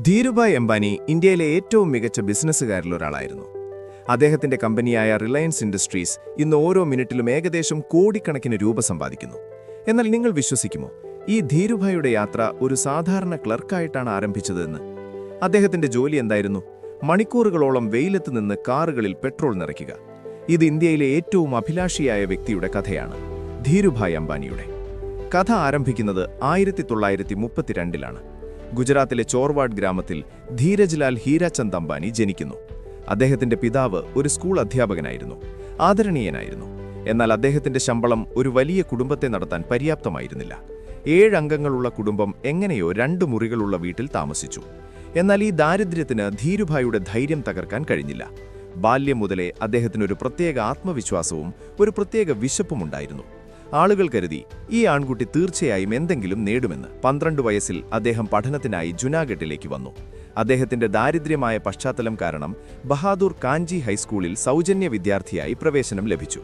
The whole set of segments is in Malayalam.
ധീരുഭായ് അംബാനി ഇന്ത്യയിലെ ഏറ്റവും മികച്ച ബിസിനസ്സുകാരിലൊരാളായിരുന്നു. അദ്ദേഹത്തിന്റെ കമ്പനിയായ റിലയൻസ് ഇൻഡസ്ട്രീസ് ഇന്ന് ഓരോ മിനിറ്റിലും ഏകദേശം കോടിക്കണക്കിന് രൂപ സമ്പാദിക്കുന്നു. എന്നാൽ നിങ്ങൾ വിശ്വസിക്കുമോ, ഈ ധീരുഭായിയുടെ യാത്ര ഒരു സാധാരണ ക്ലർക്കായിട്ടാണ് ആരംഭിച്ചതെന്ന്? അദ്ദേഹത്തിന്റെ ജോലി എന്തായിരുന്നു? മണിക്കൂറുകളോളം വെയിലത്ത് നിന്ന് കാറുകളിൽ പെട്രോൾ നിറയ്ക്കുക. ഇത് ഇന്ത്യയിലെ ഏറ്റവും അഭിലാഷിയായ വ്യക്തിയുടെ കഥയാണ്, ധീരുഭായ് അംബാനിയുടെ. കഥ ആരംഭിക്കുന്നത് 1932-ലാണ്. ഗുജറാത്തിലെ ചോർവാഡ് ഗ്രാമത്തിൽ ധീരജ് ലാൽ ഹീരാചന്ദ് അംബാനി ജനിക്കുന്നു. അദ്ദേഹത്തിന്റെ പിതാവ് ഒരു സ്കൂൾ അധ്യാപകനായിരുന്നു, ആദരണീയനായിരുന്നു. എന്നാൽ അദ്ദേഹത്തിന്റെ ശമ്പളം ഒരു വലിയ കുടുംബത്തെ നടത്താൻ പര്യാപ്തമായിരുന്നില്ല. 7 അംഗങ്ങളുള്ള കുടുംബം എങ്ങനെയോ 2 മുറികളുള്ള വീട്ടിൽ താമസിച്ചു. എന്നാൽ ഈ ദാരിദ്ര്യത്തിന് ധീരുഭായിയുടെ ധൈര്യം തകർക്കാൻ കഴിഞ്ഞില്ല. ബാല്യം മുതലേ അദ്ദേഹത്തിനൊരു പ്രത്യേക ആത്മവിശ്വാസവും ഒരു പ്രത്യേക വിശപ്പുമുണ്ടായിരുന്നു. ആളുകൾ കരുതി ഈ ആൺകുട്ടി തീർച്ചയായും എന്തെങ്കിലും നേടുമെന്ന്. 12 വയസ്സിൽ അദ്ദേഹം പഠനത്തിനായി ജുനാഗഡിലേക്ക് വന്നു. അദ്ദേഹത്തിന്റെ ദാരിദ്ര്യമായ പശ്ചാത്തലം കാരണം ബഹാദൂർ കാഞ്ചി ഹൈസ്കൂളിൽ സൗജന്യ വിദ്യാർത്ഥിയായി പ്രവേശനം ലഭിച്ചു.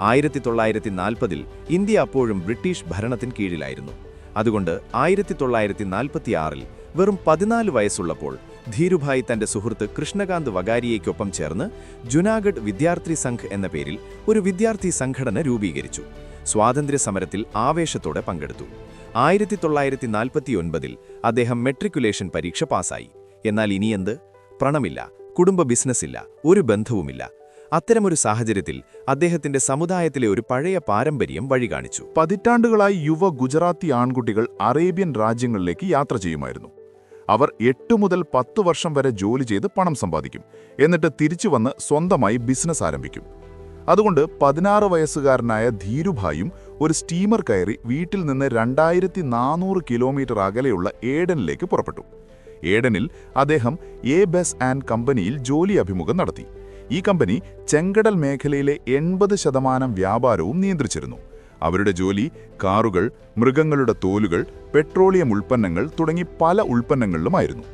1940-ൽ ഇന്ത്യ അപ്പോഴും ബ്രിട്ടീഷ് ഭരണത്തിന് കീഴിലായിരുന്നു. അതുകൊണ്ട് 1946-ൽ വെറും 14 വയസ്സുള്ളപ്പോൾ ധീരുഭായ് തന്റെ സുഹൃത്ത് കൃഷ്ണകാന്ത് വഗാരിയയ്ക്കൊപ്പം ചേർന്ന് ജുനാഗഡ് വിദ്യാർത്ഥി സംഘ് എന്ന പേരിൽ ഒരു വിദ്യാർത്ഥി സംഘടന രൂപീകരിച്ചു. സ്വാതന്ത്ര്യ സമരത്തിൽ ആവേശത്തോടെ പങ്കെടുത്തു. 1949-ൽ അദ്ദേഹം മെട്രിക്കുലേഷൻ പരീക്ഷ പാസായി. എന്നാൽ ഇനിയെന്ത്? പണമില്ല, കുടുംബ ബിസിനസ്സില്ല, ഒരു ബന്ധവുമില്ല. അത്തരമൊരു സാഹചര്യത്തിൽ അദ്ദേഹത്തിന്റെ സമുദായത്തിലെ ഒരു പഴയ പാരമ്പര്യം വഴികാണിച്ചു. പതിറ്റാണ്ടുകളായി യുവ ഗുജറാത്തി ആൺകുട്ടികൾ അറേബ്യൻ രാജ്യങ്ങളിലേക്ക് യാത്ര ചെയ്യുമായിരുന്നു. അവർ 8 മുതൽ 10 വർഷം വരെ ജോലി ചെയ്ത് പണം സമ്പാദിക്കും. എന്നിട്ട് തിരിച്ചു വന്ന് സ്വന്തമായി ബിസിനസ് ആരംഭിക്കും. അതുകൊണ്ട് 16 വയസ്സുകാരനായ ധീരുഭായും ഒരു സ്റ്റീമർ കയറി വീട്ടിൽ നിന്ന് 2400 കിലോമീറ്റർ അകലെയുള്ള ഏഡനിലേക്ക് പുറപ്പെട്ടു. ഏഡനിൽ അദ്ദേഹം ബെസ് ആൻഡ് കമ്പനിയിൽ ജോലി അഭിമുഖം നടത്തി. ഈ കമ്പനി ചെങ്കടൽ മേഖലയിലെ 80% വ്യാപാരവും നിയന്ത്രിച്ചിരുന്നു. അവരുടെ ജോലി കാറുകൾ, മൃഗങ്ങളുടെ തോലുകൾ, പെട്രോളിയം ഉൽപ്പന്നങ്ങൾ തുടങ്ങി പല ഉൽപ്പന്നങ്ങളിലുമായിരുന്നു.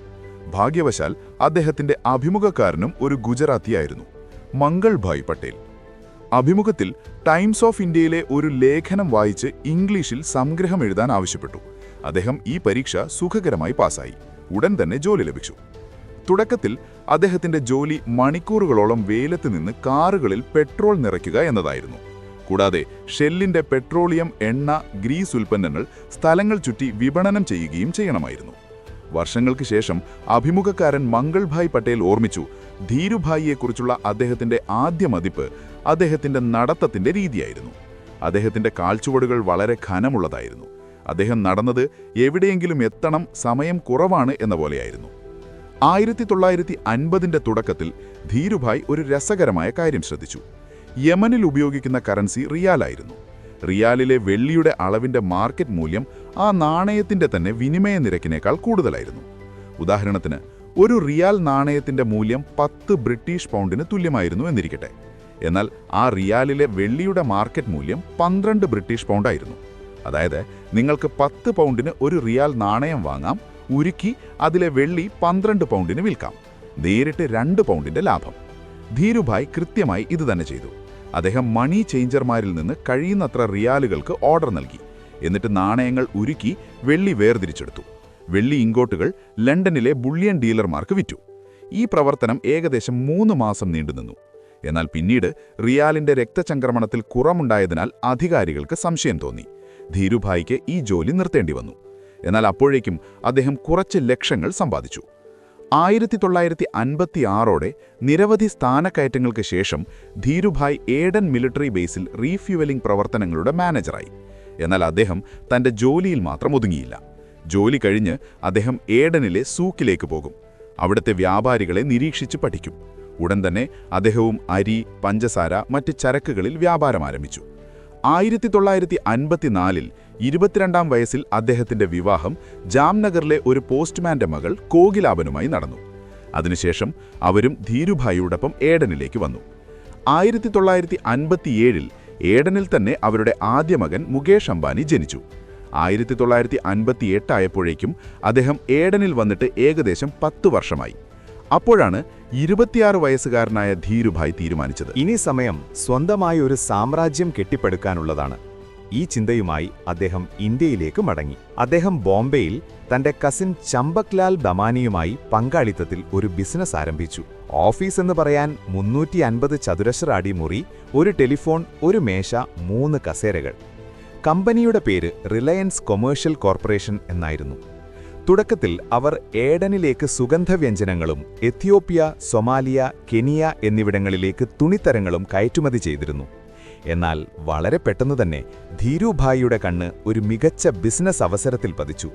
ഭാഗ്യവശാൽ അദ്ദേഹത്തിന്റെ അഭിമുഖക്കാരനും ഒരു ഗുജറാത്തിയായിരുന്നു, മംഗൾഭായ് പട്ടേൽ. അഭിമുഖത്തിൽ ടൈംസ് ഓഫ് ഇന്ത്യയിലെ ഒരു ലേഖനം വായിച്ച് ഇംഗ്ലീഷിൽ സംഗ്രഹം എഴുതാൻ ആവശ്യപ്പെട്ടു. അദ്ദേഹം ഈ പരീക്ഷ സുഖകരമായി പാസായി. ഉടൻ തന്നെ ജോലി ലഭിച്ചു. തുടക്കത്തിൽ അദ്ദേഹത്തിന്റെ ജോലി മണിക്കൂറുകളോളം വെയിലത്ത് നിന്ന് കാറുകളിൽ പെട്രോൾ നിറയ്ക്കുക എന്നതായിരുന്നു. കൂടാതെ ഷെല്ലിന്റെ പെട്രോളിയം, എണ്ണ, ഗ്രീസ് ഉൽപ്പന്നങ്ങൾ സ്ഥലങ്ങൾ ചുറ്റി വിപണനം ചെയ്യുകയും ചെയ്യണമായിരുന്നു. വർഷങ്ങൾക്ക് ശേഷം അഭിമുഖക്കാരൻ മംഗൾഭായ് പട്ടേൽ ഓർമ്മിച്ചു, ധീരുഭായിയെക്കുറിച്ചുള്ള അദ്ദേഹത്തിന്റെ ആദ്യ മതിപ്പ് അദ്ദേഹത്തിന്റെ നടത്തത്തിന്റെ രീതിയായിരുന്നു. അദ്ദേഹത്തിന്റെ കാൽച്ചുവടുകൾ വളരെ ഘനമുള്ളതായിരുന്നു. അദ്ദേഹം നടന്നത് എവിടെയെങ്കിലും എത്തണം, സമയം കുറവാണ് എന്ന പോലെയായിരുന്നു. 1950-ന്റെ തുടക്കത്തിൽ ധീരുഭായ് ഒരു രസകരമായ കാര്യം ശ്രദ്ധിച്ചു. യമനിൽ ഉപയോഗിക്കുന്ന കറൻസി റിയാലായിരുന്നു. റിയാലിലെ വെള്ളിയുടെ അളവിന്റെ മാർക്കറ്റ് മൂല്യം ആ നാണയത്തിന്റെ തന്നെ വിനിമയ നിരക്കിനേക്കാൾ കൂടുതലായിരുന്നു. ഉദാഹരണത്തിന്, ഒരു റിയാൽ നാണയത്തിന്റെ മൂല്യം 10 ബ്രിട്ടീഷ് പൗണ്ടിന് തുല്യമായിരുന്നു എന്നിരിക്കട്ടെ. എന്നാൽ ആ റിയാലിലെ വെള്ളിയുടെ മാർക്കറ്റ് മൂല്യം 12 ബ്രിട്ടീഷ് പൗണ്ടായിരുന്നു. അതായത് നിങ്ങൾക്ക് 10 പൗണ്ടിന് ഒരു റിയാൽ നാണയം വാങ്ങാം, ഉരുക്കി അതിലെ വെള്ളി 12 പൗണ്ടിന് വിൽക്കാം. നേരിട്ട് 2 പൗണ്ടിന്റെ ലാഭം. ധീരുഭായ് കൃത്യമായി ഇത് തന്നെ ചെയ്തു. അദ്ദേഹം മണി ചേഞ്ചർമാരിൽ നിന്ന് കഴിയുന്നത്ര റിയാലുകൾക്ക് ഓർഡർ നൽകി. എന്നിട്ട് നാണയങ്ങൾ ഉരുക്കി വെള്ളി വേർതിരിച്ചെടുത്തു. വെള്ളി ഇങ്കോട്ടുകൾ ലണ്ടനിലെ ബുള്ളിയൻ ഡീലർമാർക്ക് വിറ്റു. ഈ പ്രവർത്തനം ഏകദേശം 3 മാസം നീണ്ടുനിന്നു. എന്നാൽ പിന്നീട് റിയാലിന്റെ രക്തചംക്രമണത്തിൽ കുറവുണ്ടായതിനാൽ അധികാരികൾക്ക് സംശയം തോന്നി. ധീരുഭായിക്ക് ഈ ജോലി നിർത്തേണ്ടി വന്നു. എന്നാൽ അപ്പോഴേക്കും അദ്ദേഹം കുറച്ച് ലക്ഷങ്ങൾ സമ്പാദിച്ചു. 1956ഓടെ നിരവധി സ്ഥാനക്കയറ്റങ്ങൾക്ക് ശേഷം ധീരുഭായ് ഏഡൻ മിലിറ്ററി ബേസിൽ റീഫ്യൂവലിംഗ് പ്രവർത്തനങ്ങളുടെ മാനേജറായി. എന്നാൽ അദ്ദേഹം തന്റെ ജോലിയിൽ മാത്രം ഒതുങ്ങിയില്ല. ജോലി കഴിഞ്ഞ് അദ്ദേഹം ഏഡനിലെ സൂക്കിലേക്ക് പോകും. അവിടുത്തെ വ്യാപാരികളെ നിരീക്ഷിച്ച് പഠിക്കും. ഉടൻ തന്നെ അദ്ദേഹവും അരി, പഞ്ചസാര, മറ്റ് ചരക്കുകളിൽ വ്യാപാരം ആരംഭിച്ചു. 1954-ൽ 22-ാം വയസ്സിൽ അദ്ദേഹത്തിന്റെ വിവാഹം ജാംനഗറിലെ ഒരു പോസ്റ്റ്മാന്റെ മകൾ കോകിലാബനുമായി നടന്നു. അതിനുശേഷം അവരും ധീരുഭായിയോടൊപ്പം ഏഡനിലേക്ക് വന്നു. 1957-ൽ ഏഡനിൽ തന്നെ അവരുടെ ആദ്യ മകൻ മുകേഷ് അംബാനി ജനിച്ചു. 1958 ആയപ്പോഴേക്കും അദ്ദേഹം ഏഡനിൽ വന്നിട്ട് ഏകദേശം 10 വർഷമായി. അപ്പോഴാണ് 26 വയസ്സുകാരനായ ധീരുഭായ് തീരുമാനിച്ചത്, ഇനി സമയം സ്വന്തമായി ഒരു സാമ്രാജ്യം കെട്ടിപ്പടുക്കാനുള്ളതാണ്. ഈ ചിന്തയുമായി അദ്ദേഹം ഇന്ത്യയിലേക്ക് മടങ്ങി. അദ്ദേഹം ബോംബെയിൽ തന്റെ കസിൻ ചമ്പക്ലാൽ ദമാനിയുമായി പങ്കാളിത്തത്തിൽ ഒരു ബിസിനസ് ആരംഭിച്ചു. ഓഫീസ് എന്ന് പറയാൻ 350 ചതുരശ്ര അടി മുറി, ഒരു ടെലിഫോൺ, ഒരു മേശ, 3 കസേരകൾ. കമ്പനിയുടെ പേര് റിലയൻസ് കൊമേഴ്ഷ്യൽ കോർപ്പറേഷൻ എന്നായിരുന്നു. തുടക്കത്തിൽ അവർ ഏഡനിലേക്ക് സുഗന്ധവ്യഞ്ജനങ്ങളും എത്യോപ്യ, സൊമാലിയ, കെനിയ എന്നിവിടങ്ങളിലേക്ക് തുണിത്തരങ്ങളും കയറ്റുമതി ചെയ്തിരുന്നു. എന്നാൽ വളരെ പെട്ടെന്ന് തന്നെ ധീരുഭായിയുടെ കണ്ണ് ഒരു മികച്ച ബിസിനസ് അവസരത്തിൽ പതിച്ചു.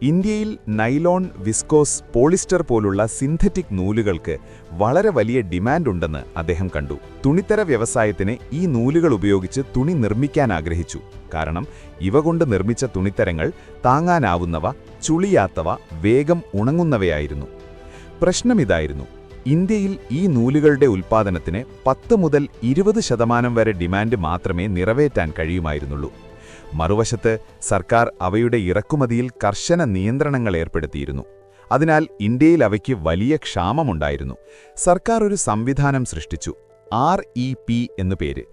ഇന്ത്യയിൽ നൈലോൺ, വിസ്കോസ്, പോളിസ്റ്റർ പോലുള്ള സിന്തറ്റിക് നൂലുകൾക്ക് വളരെ വലിയ ഡിമാൻഡ് ഉണ്ടെന്ന് അദ്ദേഹം കണ്ടു. തുണിത്തര വ്യവസായത്തിന് ഈ നൂലുകൾ ഉപയോഗിച്ച് തുണി നിർമ്മിക്കാൻ ആഗ്രഹിച്ചു. കാരണം ഇവ കൊണ്ട് നിർമ്മിച്ച തുണിത്തരങ്ങൾ താങ്ങാനാവുന്നവ, ചുളിയാത്തവ, വേഗം ഉണങ്ങുന്നവയായിരുന്നു. പ്രശ്നമിതായിരുന്നു: ഇന്ത്യയിൽ ഈ നൂലുകളുടെ ഉൽപ്പാദനത്തിന് 10 മുതൽ 20% വരെ ഡിമാൻഡ് മാത്രമേ നിറവേറ്റാൻ കഴിയുമായിരുന്നുള്ളൂ. മറുവശത്ത് സർക്കാർ അവയുടെ ഇറക്കുമതിയിൽ കർശന നിയന്ത്രണങ്ങൾ ഏർപ്പെടുത്തിയിരുന്നു. അതിനാൽ ഇന്ത്യയിൽ അവയ്ക്ക് വലിയ ക്ഷാമമുണ്ടായിരുന്നു. സർക്കാർ ഒരു സംവിധാനം സൃഷ്ടിച്ചു, REP എന്നു പേര്.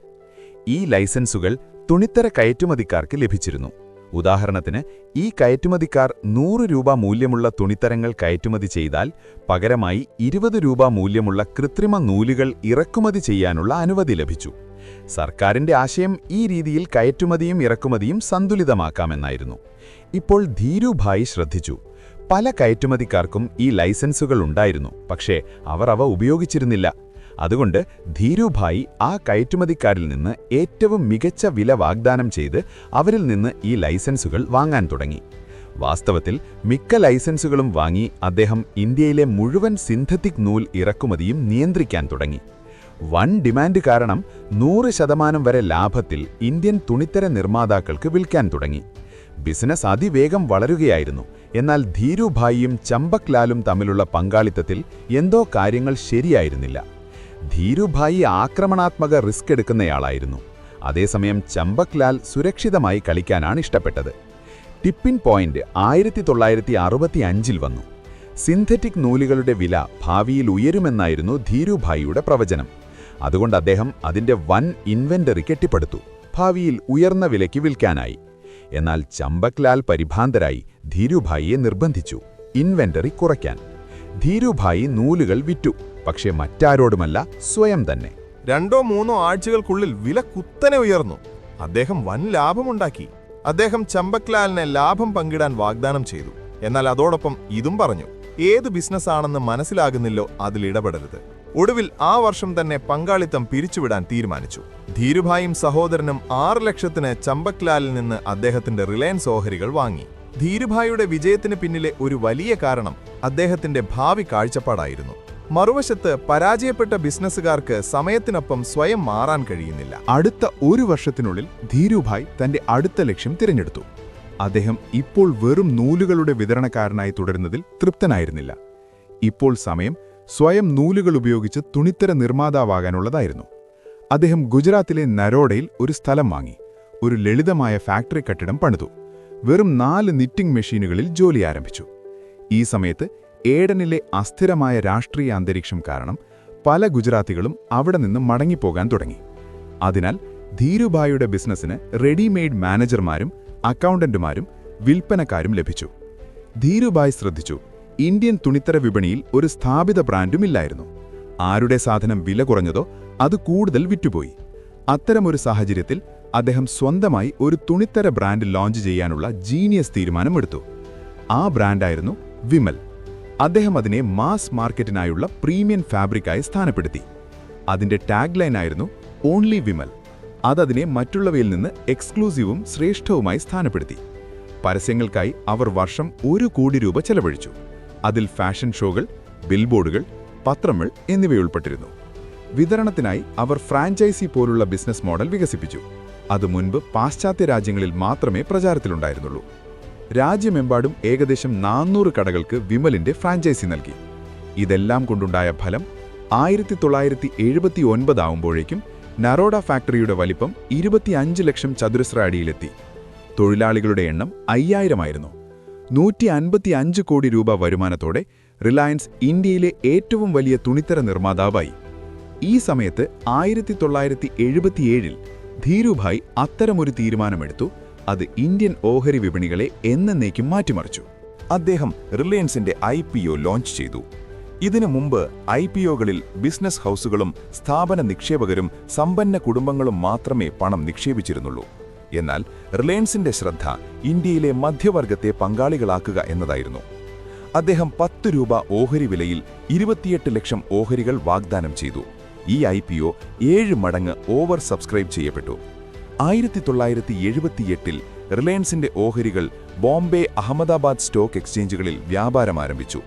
ഈ ലൈസൻസുകൾ തുണിത്തര കയറ്റുമതിക്കാർക്ക് ലഭിച്ചിരുന്നു. ഉദാഹരണത്തിന്, ഈ കയറ്റുമതിക്കാർ 100 രൂപ മൂല്യമുള്ള തുണിത്തരങ്ങൾ കയറ്റുമതി ചെയ്താൽ പകരമായി 20 രൂപ മൂല്യമുള്ള കൃത്രിമ നൂലുകൾ ഇറക്കുമതി ചെയ്യാനുള്ള അനുമതി ലഭിച്ചു. സർക്കാരിന്റെ ആശയം ഈ രീതിയിൽ കയറ്റുമതിയും ഇറക്കുമതിയും സന്തുലിതമാക്കാമെന്നായിരുന്നു. ഇപ്പോൾ ധീരുഭായി ശ്രദ്ധിച്ചു, പല കയറ്റുമതിക്കാർക്കും ഈ ലൈസൻസുകൾ ഉണ്ടായിരുന്നു, പക്ഷേ അവർ അവ ഉപയോഗിച്ചിരുന്നില്ല. അതുകൊണ്ട് ധീരുഭായി ആ കയറ്റുമതിക്കാരിൽ നിന്ന് ഏറ്റവും മികച്ച വില വാഗ്ദാനം ചെയ്ത് അവരിൽ നിന്ന് ഈ ലൈസൻസുകൾ വാങ്ങാൻ തുടങ്ങി. വാസ്തവത്തിൽ മിക്ക ലൈസൻസുകളും വാങ്ങി അദ്ദേഹം ഇന്ത്യയിലെ മുഴുവൻ സിന്തറ്റിക് നൂൽ ഇറക്കുമതിയും നിയന്ത്രിക്കാൻ തുടങ്ങി. വൻ ഡിമാൻഡ് കാരണം 100% വരെ ലാഭത്തിൽ ഇന്ത്യൻ തുണിത്തര നിർമ്മാതാക്കൾക്ക് വിൽക്കാൻ തുടങ്ങി. ബിസിനസ് അതിവേഗം വളരുകയായിരുന്നു. എന്നാൽ ധീരുഭായിയും ചമ്പക്ലാലും തമ്മിലുള്ള പങ്കാളിത്തത്തിൽ എന്തോ കാര്യങ്ങൾ ശരിയായിരുന്നില്ല. ധീരുഭായി ആക്രമണാത്മക റിസ്ക് എടുക്കുന്നയാളായിരുന്നു. അതേസമയം ചമ്പക്ലാൽ സുരക്ഷിതമായി കളിക്കാനാണ് ഇഷ്ടപ്പെട്ടത്. ടിപ്പിംഗ് പോയിന്റ് 1965 വന്നു. സിന്തറ്റിക് നൂലുകളുടെ വില ഭാവിയിൽ ഉയരുമെന്നായിരുന്നു ധീരുഭായിയുടെ പ്രവചനം. അതുകൊണ്ട് അദ്ദേഹം അതിന്റെ വൻ ഇൻവെന്ററി കെട്ടിപ്പടുത്തു, ഭാവിയിൽ ഉയർന്ന വിലയ്ക്ക് വിൽക്കാനായി. എന്നാൽ ചമ്പക്ലാൽ പരിഭ്രാന്തരായി ധീരുഭായിയെ നിർബന്ധിച്ചു ഇൻവെന്ററി കുറയ്ക്കാൻ. ധീരുഭായി നൂലുകൾ വിറ്റു, പക്ഷേ മറ്റാരോടുമല്ല, സ്വയം തന്നെ. 2-3 ആഴ്ചകൾക്കുള്ളിൽ വില കുത്തനെ ഉയർന്നു. അദ്ദേഹം വൻ ലാഭമുണ്ടാക്കി. അദ്ദേഹം ചമ്പക്ലാലിനെ ലാഭം പങ്കിടാൻ വാഗ്ദാനം ചെയ്തു. എന്നാൽ അതോടൊപ്പം ഇതും പറഞ്ഞു, ഏത് ബിസിനസ്സാണെന്ന് മനസ്സിലാകുന്നില്ലോ അതിലിടപെടരുത്. ഒടുവിൽ ആ വർഷം തന്നെ പങ്കാളിത്തം പിരിച്ചുവിടാൻ തീരുമാനിച്ചു. ധീരുഭായും സഹോദരനും 6 ലക്ഷത്തിന് ചമ്പക്ലാലിൽ നിന്ന് അദ്ദേഹത്തിന്റെ റിലയൻസ് ഓഹരികൾ വാങ്ങി. ധീരുഭായിയുടെ വിജയത്തിന് പിന്നിലെ ഒരു വലിയ കാരണം അദ്ദേഹത്തിന്റെ ഭാവി കാഴ്ചപ്പാടായിരുന്നു. മറുവശത്ത് പരാജയപ്പെട്ട ബിസിനസ്സുകാർക്ക് സമയത്തിനൊപ്പം സ്വയം മാറാൻ കഴിയുന്നില്ല. അടുത്ത 1 വർഷത്തിനുള്ളിൽ ധീരുഭായ് തന്റെ അടുത്ത ലക്ഷ്യം തിരഞ്ഞെടുത്തു. അദ്ദേഹം ഇപ്പോൾ വെറും നൂലുകളുടെ വിതരണക്കാരനായി തുടരുന്നതിൽ തൃപ്തനായിരുന്നില്ല. ഇപ്പോൾ സമയം സ്വയം നൂലുകൾ ഉപയോഗിച്ച് തുണിത്തര നിർമ്മാതാവാകാനുള്ളതായിരുന്നു. അദ്ദേഹം ഗുജറാത്തിലെ നരോഡയിൽ ഒരു സ്ഥലം വാങ്ങി, ഒരു ലളിതമായ ഫാക്ടറി കെട്ടിടം പണിതു. വെറും 4 നിറ്റിംഗ് മെഷീനുകളിൽ ജോലി ആരംഭിച്ചു. ഈ സമയത്ത് ഏഡനിലെ അസ്ഥിരമായ രാഷ്ട്രീയ അന്തരീക്ഷം കാരണം പല ഗുജറാത്തികളും അവിടെ നിന്ന് മടങ്ങിപ്പോകാൻ തുടങ്ങി. അതിനാൽ ധീരുഭായിയുടെ ബിസിനസ്സിന് റെഡിമെയ്ഡ് മാനേജർമാരും അക്കൗണ്ടന്റുമാരും വിൽപ്പനക്കാരും ലഭിച്ചു. ധീരുഭായ് ശ്രദ്ധിച്ചു, ഇന്ത്യൻ തുണിത്തര വിപണിയിൽ ഒരു സ്ഥാപിത ബ്രാൻഡുമില്ലായിരുന്നു. ആരുടെ സാധനം വില കുറഞ്ഞതോ അത് കൂടുതൽ വിറ്റുപോയി. അത്തരമൊരു സാഹചര്യത്തിൽ അദ്ദേഹം സ്വന്തമായി ഒരു തുണിത്തര ബ്രാൻഡ് ലോഞ്ച് ചെയ്യാനുള്ള ജീനിയസ് തീരുമാനമെടുത്തു. ആ ബ്രാൻഡായിരുന്നു വിമൽ. അദ്ദേഹം അതിനെ മാസ് മാർക്കറ്റിനായുള്ള പ്രീമിയം ഫാബ്രിക്കായി സ്ഥാനപ്പെടുത്തി. അതിന്റെ ടാഗ് ലൈനായിരുന്നു ഓൺലി വിമൽ. അതതിനെ മറ്റുള്ളവയിൽ നിന്ന് എക്സ്ക്ലൂസീവും ശ്രേഷ്ഠവുമായി സ്ഥാനപ്പെടുത്തി. പരസ്യങ്ങൾക്കായി അവർ വർഷം 1 കോടി രൂപ ചെലവഴിച്ചു. അതിൽ ഫാഷൻ ഷോകൾ, ബിൽബോർഡുകൾ, പത്രങ്ങൾ എന്നിവയുൾപ്പെട്ടിരുന്നു. വിതരണത്തിനായി അവർ ഫ്രാഞ്ചൈസി പോലുള്ള ബിസിനസ് മോഡൽ വികസിപ്പിച്ചു. അത് മുൻപ് പാശ്ചാത്യ രാജ്യങ്ങളിൽ മാത്രമേ പ്രചാരത്തിലുണ്ടായിരുന്നുള്ളൂ. രാജ്യമെമ്പാടും ഏകദേശം 400 കടകൾക്ക് വിമലിന്റെ ഫ്രാഞ്ചൈസി നൽകി. ഇതെല്ലാം കൊണ്ടുണ്ടായ ഫലം 1979 ആവുമ്പോഴേക്കും നരോഡ ഫാക്ടറിയുടെ വലിപ്പം 25 ലക്ഷം ചതുരശ്ര അടിയിലെത്തി. തൊഴിലാളികളുടെ എണ്ണം 5000 ആയിരുന്നു. 155 കോടി രൂപ വരുമാനത്തോടെ റിലയൻസ് ഇന്ത്യയിലെ ഏറ്റവും വലിയ തുണിത്തര നിർമ്മാതാവായി. ഈ സമയത്ത് 1977 ധീരുഭായ് അത്തരമൊരു തീരുമാനമെടുത്തു. അത് ഇന്ത്യൻ ഓഹരി വിപണികളെ എന്നേക്കും മാറ്റിമറിച്ചു. അദ്ദേഹം റിലയൻസിന്റെ IPO ലോഞ്ച് ചെയ്തു. ഇതിനു മുമ്പ് IPOകളിൽ ബിസിനസ് ഹൗസുകളും സ്ഥാപന നിക്ഷേപകരും സമ്പന്ന കുടുംബങ്ങളും മാത്രമേ പണം നിക്ഷേപിച്ചിരുന്നുള്ളൂ. എന്നാൽ റിലയൻസിന്റെ ശ്രദ്ധ ഇന്ത്യയിലെ മധ്യവർഗത്തെ പങ്കാളികളാക്കുക എന്നതായിരുന്നു. അദ്ദേഹം 10 രൂപ ഓഹരി വിലയിൽ 28 ലക്ഷം ഓഹരികൾ വാഗ്ദാനം ചെയ്തു. ഈ IPO 7 മടങ്ങ് ഓവർ സബ്സ്ക്രൈബ് ചെയ്യപ്പെട്ടു. 1978-ൽ റിലയൻസിന്റെ ഓഹരികൾ ബോംബെ, അഹമ്മദാബാദ് സ്റ്റോക്ക് എക്സ്ചേഞ്ചുകളിൽ വ്യാപാരം ആരംഭിച്ചു.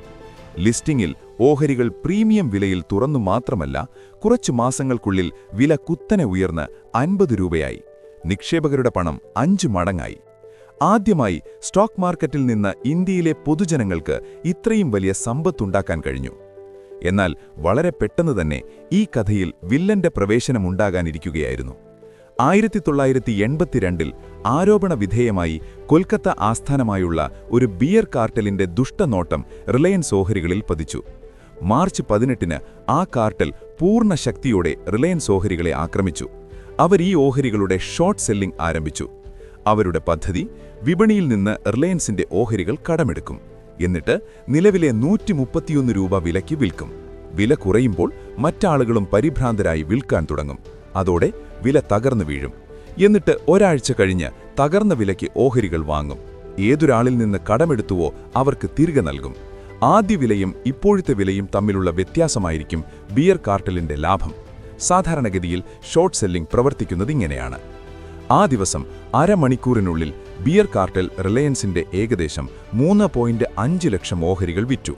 ലിസ്റ്റിംഗിൽ ഓഹരികൾ പ്രീമിയം വിലയിൽ തുറന്നു മാത്രമല്ല, കുറച്ചു മാസങ്ങൾക്കുള്ളിൽ വില കുത്തനെ ഉയർന്ന് 50 രൂപയായി. നിക്ഷേപകരുടെ പണം 5 മടങ്ങായി. ആദ്യമായി സ്റ്റോക്ക് മാർക്കറ്റിൽ നിന്ന് ഇന്ത്യയിലെ പൊതുജനങ്ങൾക്ക് ഇത്രയും വലിയ സമ്പത്തുണ്ടാക്കാൻ കഴിഞ്ഞു. എന്നാൽ വളരെ പെട്ടെന്ന് തന്നെ ഈ കഥയിൽ വില്ലന്റെ പ്രവേശനമുണ്ടാകാനിരിക്കുകയായിരുന്നു. 1982-ൽ ആരോപണ വിധേയമായി കൊൽക്കത്ത ആസ്ഥാനമായുള്ള ഒരു ബിയർ കാർട്ടലിന്റെ ദുഷ്ടനോട്ടം റിലയൻസ് ഓഹരികളിൽ പതിച്ചു. മാർച്ച് 18-ന് ആ കാർട്ടൽ പൂർണ്ണ ശക്തിയോടെ റിലയൻസ് ഓഹരികളെ ആക്രമിച്ചു. അവർ ഈ ഓഹരികളുടെ ഷോർട്ട് സെല്ലിംഗ് ആരംഭിച്ചു. അവരുടെ പദ്ധതി വിപണിയിൽ നിന്ന് റിലയൻസിന്റെ ഓഹരികൾ കടമെടുക്കും, എന്നിട്ട് നിലവിലെ 131 രൂപ വിലയ്ക്ക് വിൽക്കും. വില കുറയുമ്പോൾ മറ്റാളുകളും പരിഭ്രാന്തരായി വിൽക്കാൻ തുടങ്ങും. അതോടെ വില തകർന്നു വീഴും. എന്നിട്ട് ഒരാഴ്ച കഴിഞ്ഞ് തകർന്ന വിലയ്ക്ക് ഓഹരികൾ വാങ്ങും. ഏതൊരാളിൽ നിന്ന് കടമെടുത്തുവോ അവർക്ക് തിരികെ നൽകും. ആദ്യ വിലയും ഇപ്പോഴത്തെ വിലയും തമ്മിലുള്ള വ്യത്യാസമായിരിക്കും ബിയർ കാർട്ടലിന്റെ ലാഭം. സാധാരണഗതിയിൽ ഷോർട്ട് സെല്ലിംഗ് പ്രവർത്തിക്കുന്നതിങ്ങനെയാണ്. ആ ദിവസം അരമണിക്കൂറിനുള്ളിൽ ബിയർ കാർട്ടൽ റിലയൻസിന്റെ ഏകദേശം 3.5 ലക്ഷം ഓഹരികൾ വിറ്റു.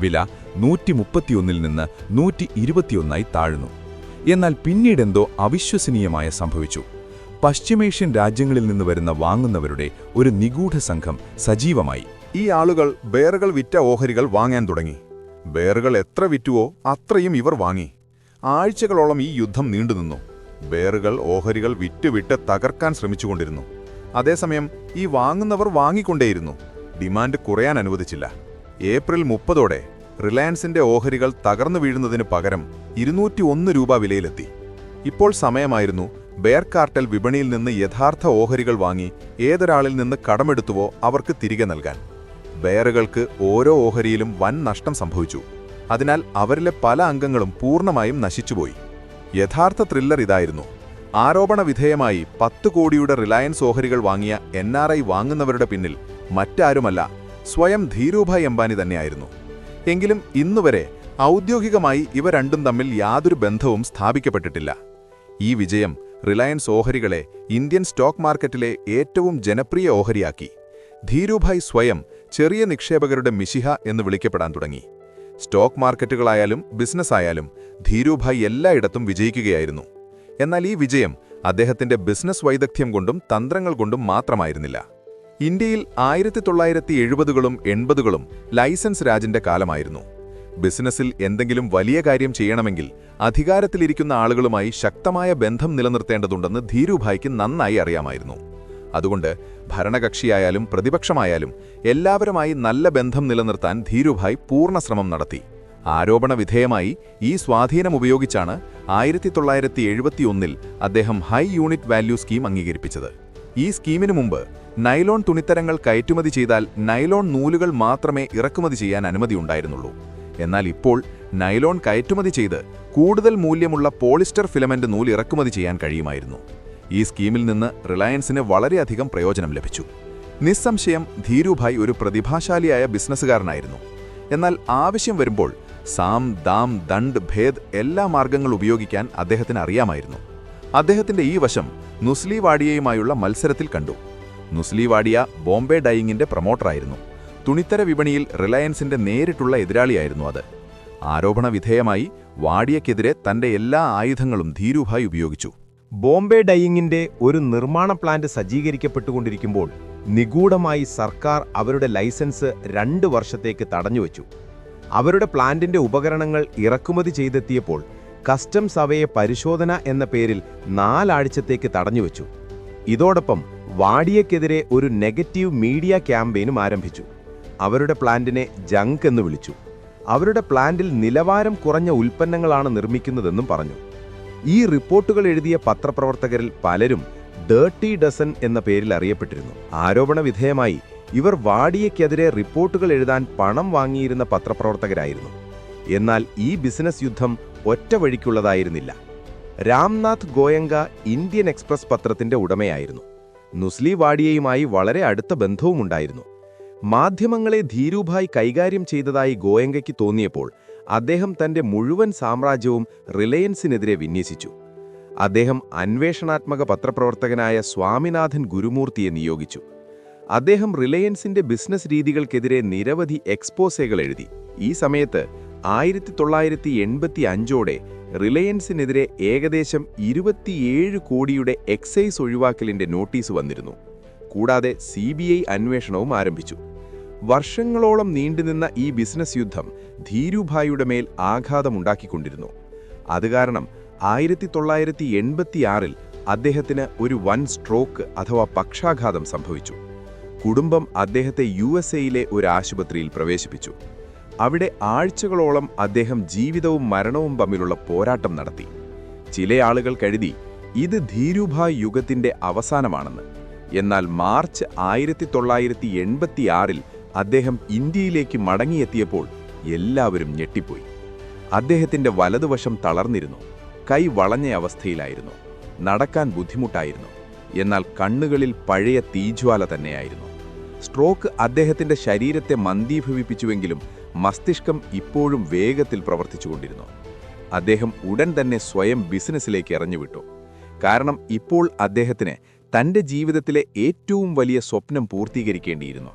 വില 131-ൽ നിന്ന് 121-ആയി താഴ്ന്നു. എന്നാൽ പിന്നീടെന്തോ അവിശ്വസനീയമായ സംഭവിച്ചു. പശ്ചിമേഷ്യൻ രാജ്യങ്ങളിൽ നിന്ന് വരുന്ന വാങ്ങുന്നവരുടെ ഒരു നിഗൂഢ സംഘം സജീവമായി. ഈ ആളുകൾ ബെയറുകൾ വിറ്റ ഓഹരികൾ വാങ്ങാൻ തുടങ്ങി. ബെയറുകൾ എത്ര വിറ്റുവോ അത്രയും ഇവർ വാങ്ങി. ആഴ്ചകളോളം ഈ യുദ്ധം നീണ്ടുനിന്നു. ബെയറുകൾ ഓഹരികൾ വിറ്റ് തകർക്കാൻ ശ്രമിച്ചുകൊണ്ടിരുന്നു. അതേസമയം ഈ വാങ്ങുന്നവർ വാങ്ങിക്കൊണ്ടേയിരുന്നു. ഡിമാൻഡ് കുറയാൻ അനുവദിച്ചില്ല. ഏപ്രിൽ 30-ഓടെ റിലയൻസിന്റെ ഓഹരികൾ തകർന്നു വീഴുന്നതിന് പകരം 201 രൂപ വിലയിലെത്തി. ഇപ്പോൾ സമയമായിരുന്നു ബെയർ കാർട്ടൽ വിപണിയിൽ നിന്ന് യഥാർത്ഥ ഓഹരികൾ വാങ്ങി ഏതൊരാളിൽ നിന്ന് കടമെടുത്തുവോ അവർക്ക് തിരികെ നൽകാൻ. ബെയറുകൾക്ക് ഓരോ ഓഹരിയിലും വൻ നഷ്ടം സംഭവിച്ചു. അതിനാൽ അവരിലെ പല അംഗങ്ങളും പൂർണ്ണമായും നശിച്ചുപോയി. യഥാർത്ഥ ത്രില്ലർ ഇതായിരുന്നു. ആരോപണ വിധേയമായി 10 കോടിയുടെ റിലയൻസ് ഓഹരികൾ വാങ്ങിയ NRI വാങ്ങുന്നവരുടെ പിന്നിൽ മറ്റാരുമല്ല, സ്വയം ധീരൂഭായ് അംബാനി തന്നെയായിരുന്നു. എങ്കിലും ഇന്നുവരെ ഔദ്യോഗികമായി ഇവ രണ്ടും തമ്മിൽ യാതൊരു ബന്ധവും സ്ഥാപിക്കപ്പെട്ടിട്ടില്ല. ഈ വിജയം റിലയൻസ് ഓഹരികളെ ഇന്ത്യൻ സ്റ്റോക്ക് മാർക്കറ്റിലെ ഏറ്റവും ജനപ്രിയ ഓഹരിയാക്കി. ധീരൂഭായ് സ്വയം ചെറിയ നിക്ഷേപകരുടെ മിശിഹ എന്ന് വിളിക്കപ്പെടാൻ തുടങ്ങി. സ്റ്റോക്ക് മാർക്കറ്റുകളായാലും ബിസിനസ്സായാലും ധീരൂഭായ് എല്ലായിടത്തും വിജയിക്കുകയായിരുന്നു. എന്നാൽ ഈ വിജയം അദ്ദേഹത്തിന്റെ ബിസിനസ് വൈദഗ്ധ്യം കൊണ്ടും തന്ത്രങ്ങൾ കൊണ്ടും മാത്രമായിരുന്നില്ല. ഇന്ത്യയിൽ 1970-കളും 80-കളും ലൈസൻസ് രാജിന്റെ കാലമായിരുന്നു. ബിസിനസ്സിൽ എന്തെങ്കിലും വലിയ കാര്യം ചെയ്യണമെങ്കിൽ അധികാരത്തിലിരിക്കുന്ന ആളുകളുമായി ശക്തമായ ബന്ധം നിലനിർത്തേണ്ടതുണ്ടെന്ന് ധീരൂഭായ്ക്ക് നന്നായി അറിയാമായിരുന്നു. അതുകൊണ്ട് ഭരണകക്ഷിയായാലും പ്രതിപക്ഷമായാലും എല്ലാവരുമായി നല്ല ബന്ധം നിലനിർത്താൻ ധീരൂഭായ് പൂർണ്ണ ശ്രമം നടത്തി. ആരോപണ വിധേയമായി ഈ സ്വാധീനം ഉപയോഗിച്ചാണ് 1971-ൽ അദ്ദേഹം ഹൈ യൂണിറ്റ് വാല്യൂ സ്കീം അംഗീകരിപ്പിച്ചത്. ഈ സ്കീമിനു മുമ്പ് നൈലോൺ തുണിത്തരങ്ങൾ കയറ്റുമതി ചെയ്താൽ നൈലോൺ നൂലുകൾ മാത്രമേ ഇറക്കുമതി ചെയ്യാൻ അനുമതിയുണ്ടായിരുന്നുള്ളൂ. എന്നാൽ ഇപ്പോൾ നൈലോൺ കയറ്റുമതി ചെയ്ത് കൂടുതൽ മൂല്യമുള്ള പോളിസ്റ്റർ ഫിലമെന്റ് നൂൽ ഇറക്കുമതി ചെയ്യാൻ കഴിയുമായിരുന്നു. ഈ സ്കീമിൽ നിന്ന് റിലയൻസിന് വളരെയധികം പ്രയോജനം ലഭിച്ചു. നിസ്സംശയം ധീരൂഭായ് ഒരു പ്രതിഭാശാലിയായ ബിസിനസ്സുകാരനായിരുന്നു. എന്നാൽ ആവശ്യം വരുമ്പോൾ സാം, ദാം, ദണ്ഡ്, ഭേദ് എല്ലാ മാർഗങ്ങൾ ഉപയോഗിക്കാൻ അദ്ദേഹത്തിന് അറിയാമായിരുന്നു. അദ്ദേഹത്തിന്റെ ഈ വശം നുസ്ലി വാഡിയയുമായുള്ള മത്സരത്തിൽ കണ്ടു. നുസ്ലി വാഡിയ ബോംബെ ഡൈയിങ്ങിന്റെ പ്രൊമോട്ടറായിരുന്നു. തുണിത്തര വിപണിയിൽ റിലയൻസിന്റെ നേരിട്ടുള്ള എതിരാളിയായിരുന്നു അത്. ആരോപണ വിധേയമായി വാഡിയയ്ക്കെതിരെ തന്റെ എല്ലാ ആയുധങ്ങളും ധീരൂഭായ് ഉപയോഗിച്ചു. ബോംബെ ഡൈയിങ്ങിന്റെ ഒരു നിർമ്മാണ പ്ലാന്റ് സജ്ജീകരിക്കപ്പെട്ടുകൊണ്ടിരിക്കുമ്പോൾ നിഗൂഢമായി സർക്കാർ അവരുടെ ലൈസൻസ് 2 വർഷത്തേക്ക് തടഞ്ഞുവച്ചു. അവരുടെ പ്ലാന്റിന്റെ ഉപകരണങ്ങൾ ഇറക്കുമതി ചെയ്തെത്തിയപ്പോൾ കസ്റ്റംസ് അവയെ പരിശോധന എന്ന പേരിൽ 4 ആഴ്ചത്തേക്ക് തടഞ്ഞുവച്ചു. ഇതോടൊപ്പം വാഡിയയ്ക്കെതിരെ ഒരു നെഗറ്റീവ് മീഡിയ ക്യാമ്പയിനും ആരംഭിച്ചു. അവരുടെ പ്ലാന്റിനെ ജങ്ക് എന്ന് വിളിച്ചു. അവരുടെ പ്ലാന്റിൽ നിലവാരം കുറഞ്ഞ ഉൽപ്പന്നങ്ങളാണ് നിർമ്മിക്കുന്നതെന്നും പറഞ്ഞു. ഈ റിപ്പോർട്ടുകൾ എഴുതിയ പത്രപ്രവർത്തകരിൽ പലരും ഡേർട്ടി ഡസൻ എന്ന പേരിൽ അറിയപ്പെട്ടിരുന്നു. ആരോപണ വിധേയമായി ഇവർ വാഡിയയ്ക്കെതിരെ റിപ്പോർട്ടുകൾ എഴുതാൻ പണം വാങ്ങിയിരുന്ന പത്രപ്രവർത്തകരായിരുന്നു. എന്നാൽ ഈ ബിസിനസ് യുദ്ധം ഒറ്റ വഴിക്കുള്ളതായിരുന്നില്ല. രാംനാഥ് ഗോയങ്ക ഇന്ത്യൻ എക്സ്പ്രസ് പത്രത്തിന്റെ ഉടമയായിരുന്നു. നുസ്ലി വാഡിയയുമായി വളരെ അടുത്ത ബന്ധവുമുണ്ടായിരുന്നു. മാധ്യമങ്ങളെ ധീരുഭായ് കൈകാര്യം ചെയ്തതായി ഗോയങ്കയ്ക്ക് തോന്നിയപ്പോൾ അദ്ദേഹം തന്റെ മുഴുവൻ സാമ്രാജ്യവും റിലയൻസിനെതിരെ വിന്യസിച്ചു. അദ്ദേഹം അന്വേഷണാത്മക പത്രപ്രവർത്തകനായ സ്വാമിനാഥൻ ഗുരുമൂർത്തിയെ നിയോഗിച്ചു. അദ്ദേഹം റിലയൻസിന്റെ ബിസിനസ് രീതികൾക്കെതിരെ നിരവധി എക്സ്പോസേകൾ എഴുതി. ഈ സമയത്ത് 1985ഓടെ റിലയൻസിനെതിരെ ഏകദേശം 27 കോടിയുടെ എക്സൈസ് ഒഴിവാക്കലിന്റെ നോട്ടീസ് വന്നിരുന്നു. കൂടാതെ CBI അന്വേഷണവും ആരംഭിച്ചു. വർഷങ്ങളോളം നീണ്ടുനിന്ന ഈ ബിസിനസ് യുദ്ധം ധീരുഭായിയുടെ മേൽ ആഘാതമുണ്ടാക്കിക്കൊണ്ടിരുന്നു. അതുകാരണം 1986-ൽ അദ്ദേഹത്തിന് ഒരു വൻ സ്ട്രോക്ക് അഥവാ പക്ഷാഘാതം സംഭവിച്ചു. കുടുംബം അദ്ദേഹത്തെ USA-യിലെ ഒരു ആശുപത്രിയിൽ പ്രവേശിപ്പിച്ചു. അവിടെ ആഴ്ചകളോളം അദ്ദേഹം ജീവിതവും മരണവും തമ്മിലുള്ള പോരാട്ടം നടത്തി. ചില ആളുകൾ കരുതി ഇത് ധീരുഭായ് യുഗത്തിന്റെ അവസാനമാണെന്ന്. എന്നാൽ മാർച്ച് 1986-ൽ അദ്ദേഹം ഇന്ത്യയിലേക്ക് മടങ്ങിയെത്തിയപ്പോൾ എല്ലാവരും ഞെട്ടിപ്പോയി. അദ്ദേഹത്തിന്റെ വലതുവശം തളർന്നിരുന്നു. കൈ വളഞ്ഞ അവസ്ഥയിലായിരുന്നു. നടക്കാൻ ബുദ്ധിമുട്ടായിരുന്നു. എന്നാൽ കണ്ണുകളിൽ പഴയ തീജ്വാല തന്നെയായിരുന്നു. സ്ട്രോക്ക് അദ്ദേഹത്തിന്റെ ശരീരത്തെ മന്ദീഭവിപ്പിച്ചുവെങ്കിലും മസ്തിഷ്കം ഇപ്പോഴും വേഗത്തിൽ പ്രവർത്തിച്ചുകൊണ്ടിരുന്നു. അദ്ദേഹം ഉടൻ തന്നെ സ്വയം ബിസിനസ്സിലേക്ക് എറിഞ്ഞുവിട്ടു. കാരണം ഇപ്പോൾ അദ്ദേഹത്തിന് തന്റെ ജീവിതത്തിലെ ഏറ്റവും വലിയ സ്വപ്നം പൂർത്തീകരിക്കേണ്ടിയിരുന്നു.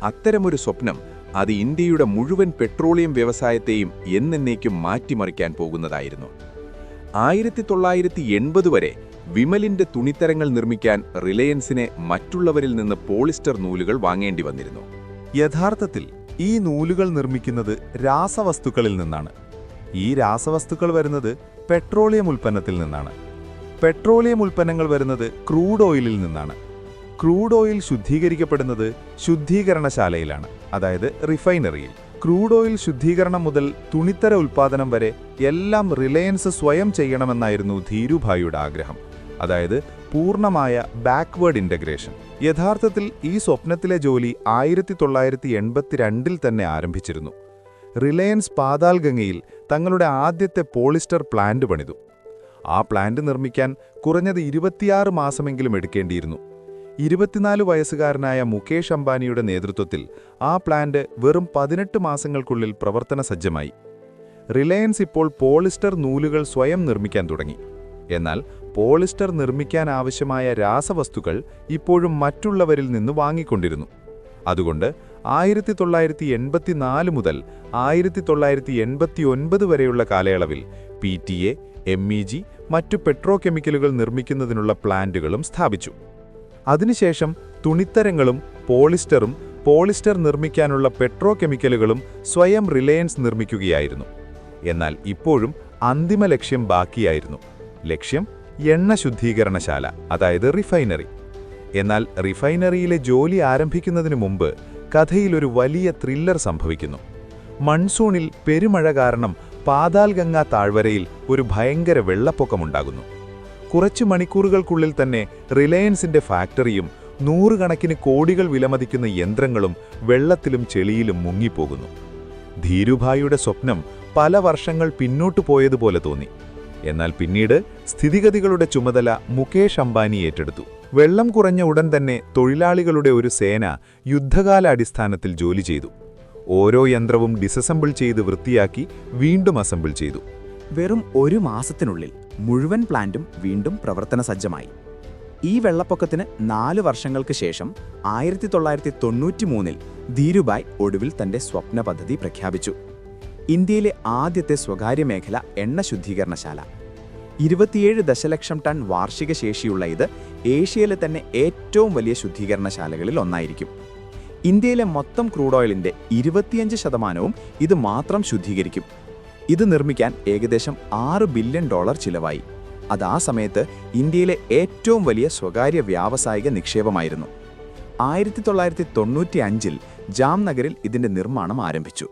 അത്തരമൊരു സ്വപ്നം അത് ഇന്ത്യയുടെ മുഴുവൻ പെട്രോളിയം വ്യവസായത്തെയും എന്നേക്കും മാറ്റിമറിക്കാൻ പോകുന്നതായിരുന്നു. 1980 വരെ വിമലിന്റെ തുണിത്തരങ്ങൾ നിർമ്മിക്കാൻ റിലയൻസിനെ മറ്റുള്ളവരിൽ നിന്ന് പോളിസ്റ്റർ നൂലുകൾ വാങ്ങേണ്ടി വന്നിരുന്നു. യഥാർത്ഥത്തിൽ ഈ നൂലുകൾ നിർമ്മിക്കുന്നത് രാസവസ്തുക്കളിൽ നിന്നാണ്. ഈ രാസവസ്തുക്കൾ വരുന്നത് പെട്രോളിയം ഉൽപ്പന്നത്തിൽ നിന്നാണ്. പെട്രോളിയം ഉൽപ്പന്നങ്ങൾ വരുന്നത് ക്രൂഡ് ഓയിലിൽ നിന്നാണ്. ക്രൂഡ് ഓയിൽ ശുദ്ധീകരിക്കപ്പെടുന്നത് ശുദ്ധീകരണശാലയിലാണ്, അതായത് റിഫൈനറിയിൽ. ക്രൂഡ് ഓയിൽ ശുദ്ധീകരണം മുതൽ തുണിത്തര ഉൽപ്പാദനം വരെ എല്ലാം റിലയൻസ് സ്വയം ചെയ്യണമെന്നായിരുന്നു ധീരുഭായിയുടെ ആഗ്രഹം, അതായത് പൂർണ്ണമായ ബാക്ക്വേർഡ് ഇൻ്റഗ്രേഷൻ. യഥാർത്ഥത്തിൽ ഈ സ്വപ്നത്തിലെ ജോലി 1982-ൽ തന്നെ ആരംഭിച്ചിരുന്നു. റിലയൻസ് പാതാൽഗംഗയിൽ തങ്ങളുടെ ആദ്യത്തെ പോളിസ്റ്റർ പ്ലാന്റ് പണിതു. ആ പ്ലാന്റ് നിർമ്മിക്കാൻ കുറഞ്ഞത് 26 മാസമെങ്കിലും എടുക്കേണ്ടിയിരുന്നു. 24 വയസ്സുകാരനായ മുകേഷ് അംബാനിയുടെ നേതൃത്വത്തിൽ ആ പ്ലാന്റ് വെറും 18 മാസങ്ങൾക്കുള്ളിൽ പ്രവർത്തന സജ്ജമായി. റിലയൻസ് ഇപ്പോൾ പോളിസ്റ്റർ നൂലുകൾ സ്വയം നിർമ്മിക്കാൻ തുടങ്ങി. എന്നാൽ പോളിസ്റ്റർ നിർമ്മിക്കാൻ ആവശ്യമായ രാസവസ്തുക്കൾ ഇപ്പോഴും മറ്റുള്ളവരിൽ നിന്ന് വാങ്ങിക്കൊണ്ടിരുന്നു. അതുകൊണ്ട് 1984 മുതൽ 1989 വരെയുള്ള കാലയളവിൽ PTA, MEG, മറ്റു പെട്രോകെമിക്കലുകൾ നിർമ്മിക്കുന്നതിനുള്ള പ്ലാന്റുകളും സ്ഥാപിച്ചു. അതിനുശേഷം തുണിത്തരങ്ങളും പോളിസ്റ്ററും പോളിസ്റ്റർ നിർമ്മിക്കാനുള്ള പെട്രോകെമിക്കലുകളും സ്വയം റിലയൻസ് നിർമ്മിക്കുകയായിരുന്നു. എന്നാൽ ഇപ്പോഴും അന്തിമ ലക്ഷ്യം ബാക്കിയായിരുന്നു. ലക്ഷ്യം എണ്ണ ശുദ്ധീകരണശാല, അതായത് റിഫൈനറി. എന്നാൽ റിഫൈനറിയിലെ ജോലി ആരംഭിക്കുന്നതിനു മുമ്പ് കഥയിലൊരു വലിയ ത്രില്ലർ സംഭവിക്കുന്നു. മൺസൂണിൽ പെരുമഴ കാരണം പാതാൽഗംഗ താഴ്വരയിൽ ഒരു ഭയങ്കര വെള്ളപ്പൊക്കമുണ്ടാകുന്നു. കുറച്ചു മണിക്കൂറുകൾക്കുള്ളിൽ തന്നെ റിലയൻസിന്റെ ഫാക്ടറിയും 100 കണക്കിന് കോടികൾ വിലമതിക്കുന്ന യന്ത്രങ്ങളും വെള്ളത്തിലും ചെളിയിലും മുങ്ങിപ്പോകുന്നു. ധീരുഭായിയുടെ സ്വപ്നം പല വർഷങ്ങൾ പിന്നോട്ടു പോയതുപോലെ തോന്നി. എന്നാൽ പിന്നീട് സ്ഥിതിഗതികളുടെ ചുമതല മുകേഷ് അംബാനി ഏറ്റെടുത്തു. വെള്ളം കുറഞ്ഞ ഉടൻ തന്നെ തൊഴിലാളികളുടെ ഒരു സേന യുദ്ധകാല അടിസ്ഥാനത്തിൽ ജോലി ചെയ്തു. ഓരോ യന്ത്രവും ഡിസസംബിൾ ചെയ്ത് വൃത്തിയാക്കി വീണ്ടും അസംബിൾ ചെയ്തു. വെറും 1 മാസത്തിനുള്ളിൽ മുഴുവൻ പ്ലാന്റും വീണ്ടും പ്രവർത്തന സജ്ജമായി. ഈ വെള്ളപ്പൊക്കത്തിന് 4 വർഷങ്ങൾക്ക് ശേഷം 1993-ൽ ധീരുഭായ് ഒടുവിൽ തന്റെ സ്വപ്ന പദ്ധതി പ്രഖ്യാപിച്ചു. ഇന്ത്യയിലെ ആദ്യത്തെ സ്വകാര്യ മേഖല എണ്ണ ശുദ്ധീകരണശാല. 27 ദശലക്ഷം ടൺ വാർഷിക ശേഷിയുള്ള ഇത് ഏഷ്യയിലെ തന്നെ ഏറ്റവും വലിയ ശുദ്ധീകരണശാലകളിൽ ഒന്നായിരിക്കും. ഇന്ത്യയിലെ മൊത്തം ക്രൂഡ് ഓയിലിന്റെ 25% ഇത് മാത്രം ശുദ്ധീകരിക്കും. ഇത് നിർമ്മിക്കാൻ ഏകദേശം $6 ബില്യൺ ചിലവായി. അത് ആ സമയത്ത് ഇന്ത്യയിലെ ഏറ്റവും വലിയ സ്വകാര്യ വ്യാവസായിക നിക്ഷേപമായിരുന്നു. 1995-ൽ ജാംനഗറിൽ ഇതിന്റെ നിർമ്മാണം ആരംഭിച്ചു.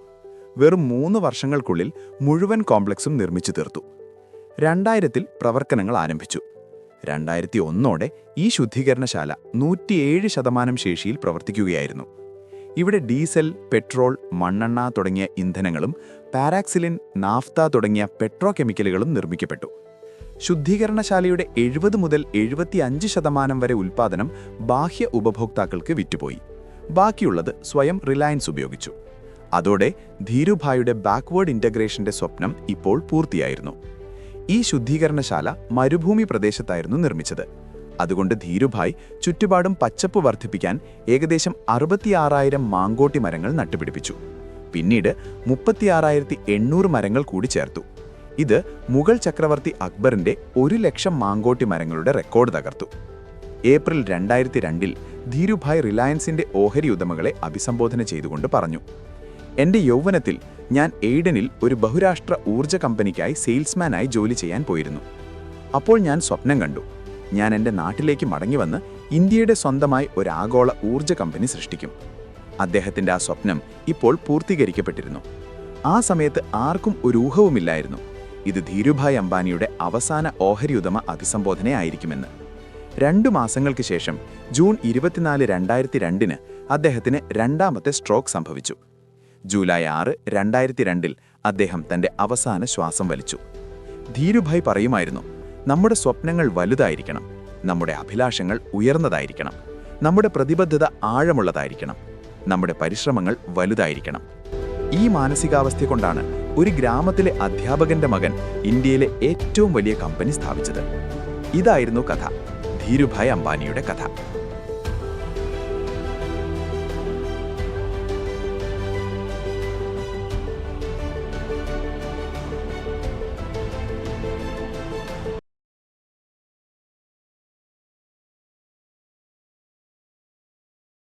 വെറും 3 വർഷങ്ങൾക്കുള്ളിൽ മുഴുവൻ കോംപ്ലക്സും നിർമ്മിച്ചു തീർത്തു. 2000-ൽ പ്രവർത്തനങ്ങൾ ആരംഭിച്ചു. 2001ഓടെ ഈ ശുദ്ധീകരണശാല 107% ശേഷിയിൽ പ്രവർത്തിക്കുകയായിരുന്നു. ഇവിടെ ഡീസൽ, പെട്രോൾ, മണ്ണെണ്ണ തുടങ്ങിയ ഇന്ധനങ്ങളും പാരാക്സിലിൻ, നാഫ്ത തുടങ്ങിയ പെട്രോകെമിക്കലുകളും നിർമ്മിക്കപ്പെട്ടു. ശുദ്ധീകരണശാലയുടെ 70 മുതൽ 75% വരെ ഉൽപ്പാദനം ബാഹ്യ ഉപഭോക്താക്കൾക്ക് വിറ്റുപോയി. ബാക്കിയുള്ളത് സ്വയം റിലയൻസ് ഉപയോഗിച്ചു. അതോടെ ധീരുഭായിയുടെ ബാക്ക്വേർഡ് ഇൻ്റഗ്രേഷന്റെ സ്വപ്നം ഇപ്പോൾ പൂർത്തിയായിരുന്നു. ഈ ശുദ്ധീകരണശാല മരുഭൂമി പ്രദേശത്തായിരുന്നു നിർമ്മിച്ചത്. അതുകൊണ്ട് ധീരുഭായ് ചുറ്റുപാടും പച്ചപ്പ് വർദ്ധിപ്പിക്കാൻ ഏകദേശം 66,000 മാങ്കോട്ടി മരങ്ങൾ നട്ടുപിടിപ്പിച്ചു. പിന്നീട് 36,800 മരങ്ങൾ കൂടി ചേർത്തു. ഇത് മുഗൾ ചക്രവർത്തി അക്ബറിന്റെ 1,00,000 മാങ്കോട്ടി മരങ്ങളുടെ റെക്കോർഡ് തകർത്തു. ഏപ്രിൽ 2002 ധീരുഭായ് റിലയൻസിന്റെ ഓഹരി ഉടമകളെ അഭിസംബോധന ചെയ്തുകൊണ്ട് പറഞ്ഞു, എന്റെ യൗവനത്തിൽ ഞാൻ എയ്ഡനിൽ ഒരു ബഹുരാഷ്ട്ര ഊർജ്ജ കമ്പനിക്കായി സെയിൽസ്മാനായി ജോലി ചെയ്യാൻ പോയിരുന്നു. അപ്പോൾ ഞാൻ സ്വപ്നം കണ്ടു, ഞാൻ എൻ്റെ നാട്ടിലേക്ക് മടങ്ങിവന്ന് ഇന്ത്യയുടെ സ്വന്തമായി ഒരു ആഗോള ഊർജ്ജ കമ്പനി സൃഷ്ടിക്കും. അദ്ദേഹത്തിൻ്റെ ആ സ്വപ്നം ഇപ്പോൾ പൂർത്തീകരിക്കപ്പെട്ടിരുന്നു. ആ സമയത്ത് ആർക്കും ഒരു ഊഹവുമില്ലായിരുന്നു ഇത് ധീരുഭായ് അംബാനിയുടെ അവസാന ഓഹരി ഉടമ അഭിസംബോധനയായിരിക്കുമെന്ന്. 2 മാസങ്ങൾക്ക് ശേഷം ജൂൺ 24, 2002 അദ്ദേഹത്തിന് രണ്ടാമത്തെ സ്ട്രോക്ക് സംഭവിച്ചു. ജൂലൈ 6, 2002 അദ്ദേഹം തൻ്റെ അവസാന ശ്വാസം വലിച്ചു. ധീരുഭായ് പറയുമായിരുന്നു, നമ്മുടെ സ്വപ്നങ്ങൾ വലുതായിരിക്കണം, നമ്മുടെ അഭിലാഷങ്ങൾ ഉയർന്നതായിരിക്കണം, നമ്മുടെ പ്രതിബദ്ധത ആഴമുള്ളതായിരിക്കണം, നമ്മുടെ പരിശ്രമങ്ങൾ വലുതായിരിക്കണം. ഈ മാനസികാവസ്ഥ കൊണ്ടാണ് ഒരു ഗ്രാമത്തിലെ അധ്യാപകന്റെ മകൻ ഇന്ത്യയിലെ ഏറ്റവും വലിയ കമ്പനി സ്ഥാപിച്ചത്. ഇതായിരുന്നു കഥ, ധീരുഭായ് അംബാനിയുടെ കഥ.